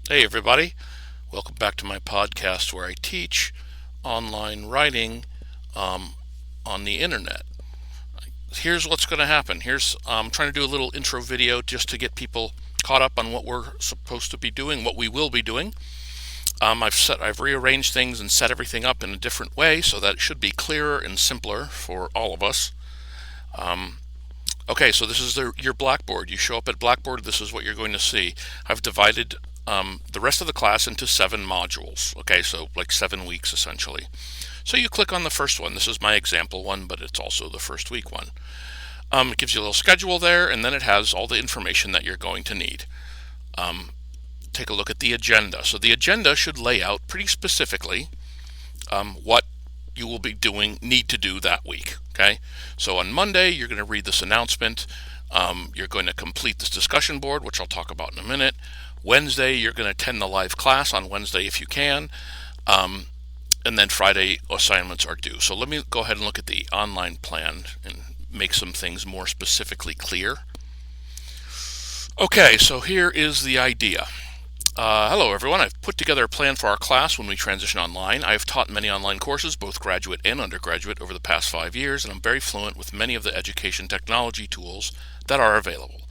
Hey everybody, welcome back to my podcast where I teach online writing um, on the internet. Here's what's going to happen. I'm trying to do a little intro video just to get people caught up on what we're supposed to be doing, what we will be doing. I've rearranged things and set everything up in a different way so that it should be clearer and simpler for all of us. Okay, so this is your Blackboard. You show up at Blackboard, this is what you're going to see. I've divided the rest of the class into 7 modules. Okay, so like 7 weeks essentially. So you click on the first one. This is my example one, but it's also the first week one. It gives you a little schedule there, and then it has all the information that you're going to need. Take a look at the agenda. So the agenda should lay out pretty specifically what you will be need to do that week. Okay, so on Monday you're going to read this announcement. You're going to complete this discussion board, which I'll talk about in a minute. Wednesday you're going to attend the live class on Wednesday if you can, and then Friday assignments are due. So let me go ahead and look at the online plan and make some things more specifically clear. Okay, so here is the idea. Hello everyone, I've put together a plan for our class when we transition online. I have taught many online courses, both graduate and undergraduate, over the past 5 years, and I'm very fluent with many of the education technology tools that are available.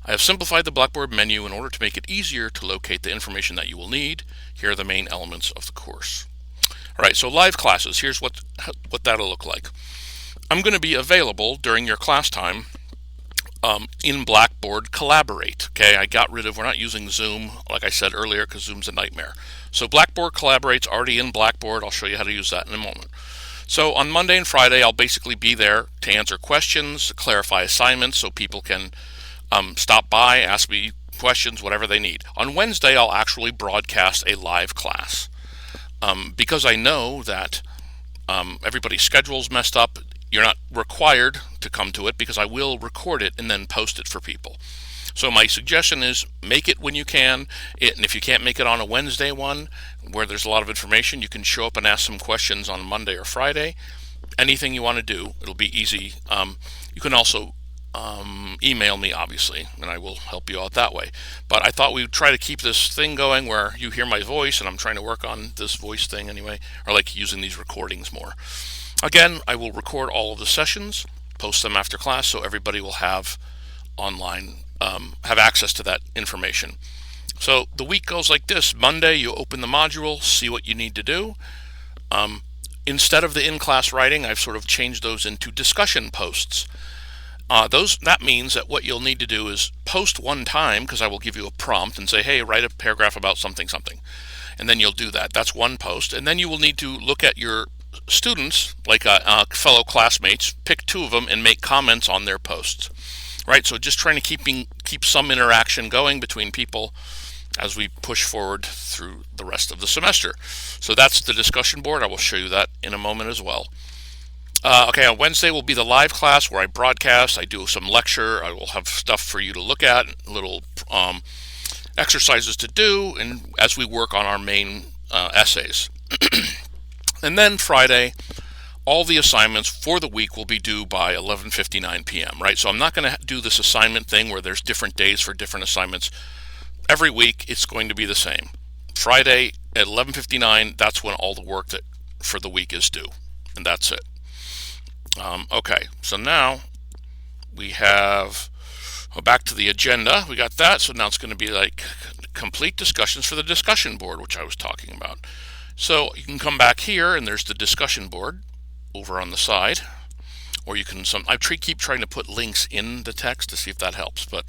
I have simplified the Blackboard menu in order to make it easier to locate the information that you will need. Here are the main elements of the course. Alright, so live classes, here's what that'll look like. I'm going to be available during your class time in Blackboard Collaborate. Okay, we're not using Zoom, like I said earlier, because Zoom's a nightmare. So Blackboard Collaborate's already in Blackboard. I'll show you how to use that in a moment. So on Monday and Friday, I'll basically be there to answer questions, to clarify assignments, so people can stop by, ask me questions, whatever they need. On Wednesday, I'll actually broadcast a live class. Because I know that everybody's schedule's messed up, you're not required to come to it because I will record it and then post it for people. So my suggestion is make it when you can, and if you can't make it on a Wednesday one where there's a lot of information, you can show up and ask some questions on Monday or Friday. Anything you want to do, it'll be easy. You can also email me, obviously, and I will help you out that way. But I thought we'd try to keep this thing going where you hear my voice, and I'm trying to work on this voice thing anyway, or like using these recordings more. Again, I will record all of the sessions, post them after class, so everybody will have access to that information. So the week goes like this. Monday, you open the module, see what you need to do. Instead of the in-class writing, I've sort of changed those into discussion posts. That means that what you'll need to do is post one time, because I will give you a prompt and say, hey, write a paragraph about something. And then you'll do that. That's one post. And then you will need to look at your students, like fellow classmates, pick 2 of them and make comments on their posts. Right? So just trying to keep some interaction going between people as we push forward through the rest of the semester. So that's the discussion board. I will show you that in a moment as well. Okay, on Wednesday will be the live class where I broadcast. I do some lecture. I will have stuff for you to look at, little exercises to do, and as we work on our main essays. And then Friday, all the assignments for the week will be due by 11:59 p.m., right? So I'm not going to do this assignment thing where there's different days for different assignments. Every week, it's going to be the same. Friday at 11:59, that's when all the work for the week is due, and that's it. Okay, so now we have back to the agenda. We got that, so now it's going to be like complete discussions for the discussion board, which I was talking about. So you can come back here, and there's the discussion board over on the side, or you can I keep trying to put links in the text to see if that helps, but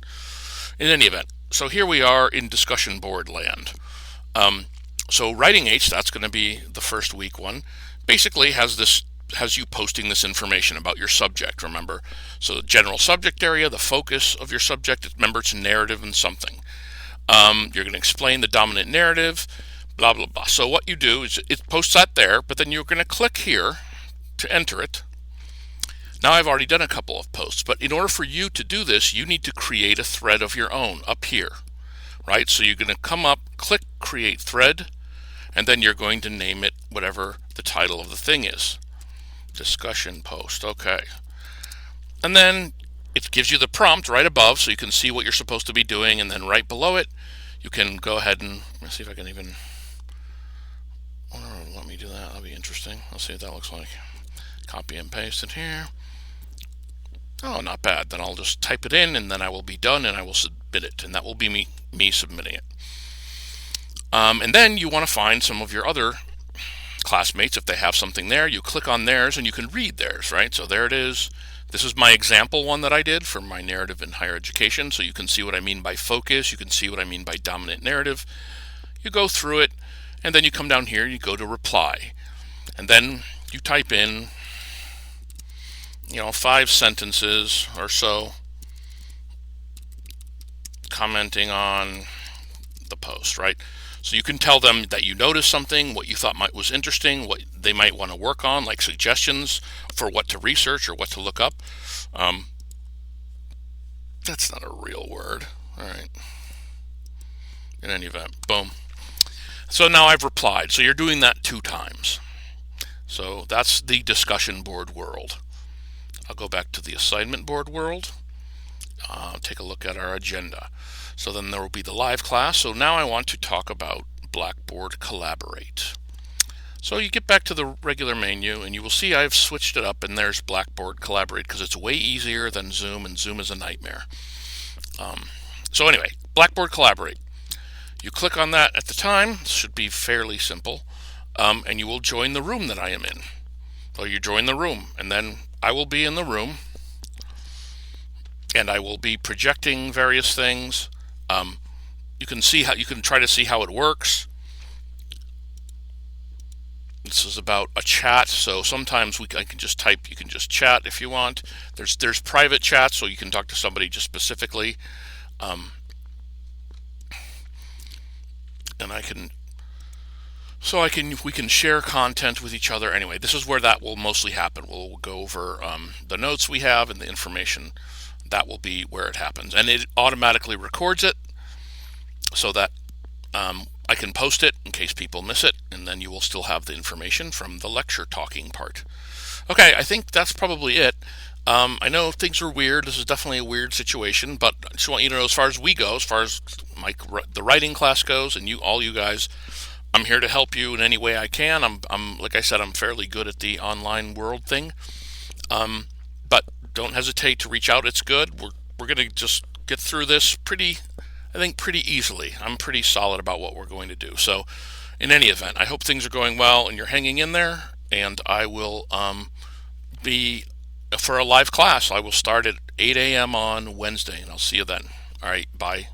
in any event, so here we are in discussion board land. So Writing H, that's going to be the first week one, basically has you posting this information about your subject, remember? So the general subject area, the focus of your subject, remember it's a narrative and something. You're going to explain the dominant narrative, blah, blah, blah. So what you do is it posts that there, but then you're going to click here to enter it. Now I've already done a couple of posts, but in order for you to do this, you need to create a thread of your own up here, right? So you're going to come up, click Create Thread, and then you're going to name it whatever the title of the thing is. Discussion post, okay. And then it gives you the prompt right above so you can see what you're supposed to be doing, and then right below it You can go ahead and let's see if I can even. Oh, let me do that. That'll be interesting. Let's see what that looks like. Copy and paste it here. Oh, not bad. Then I'll just type it in, and then I will be done, and I will submit it, and that will be me submitting it. And then you want to find some of your other classmates. If they have something there, you click on theirs, and you can read theirs, right? So there it is. This is my example one that I did for my narrative in higher education, so you can see what I mean by focus. You can see what I mean by dominant narrative. You go through it, and then you come down here, you go to reply, and then you type in 5 sentences or so commenting on the post, right? So you can tell them that you noticed something, what you thought was interesting, what they might want to work on, like suggestions for what to research or what to look up. That's not a real word. All right. In any event, boom. So now I've replied. So you're doing that 2 times. So that's the discussion board world. I'll go back to the assignment board world. Take a look at our agenda. So then there will be the live class. So now I want to talk about Blackboard Collaborate. So you get back to the regular menu, and you will see I've switched it up, and there's Blackboard Collaborate because it's way easier than Zoom, and Zoom is a nightmare. So anyway, Blackboard Collaborate. You click on that at the time. It should be fairly simple, and you will join the room that I am in. So you join the room, and then I will be in the room, and I will be projecting various things. You can try to see how it works. This is about a chat, so sometimes I can just type. You can just chat if you want. There's private chat, so you can talk to somebody just specifically, and we can share content with each other. Anyway, this is where that will mostly happen. We'll go over the notes we have and the information. That will be where it happens, and it automatically records it so that I can post it in case people miss it, and then you will still have the information from the lecture talking part. Okay, I think that's probably it. I know things are weird. This is definitely a weird situation, but I just want you to know, as far as we go, as far as the writing class goes, and all you guys, I'm here to help you in any way I can. I'm like I said, I'm fairly good at the online world thing. But don't hesitate to reach out. It's good. We're going to just get through this pretty easily. I'm pretty solid about what we're going to do. So in any event, I hope things are going well and you're hanging in there, and I will be for a live class. I will start at 8 a.m. on Wednesday, and I'll see you then. All right, bye.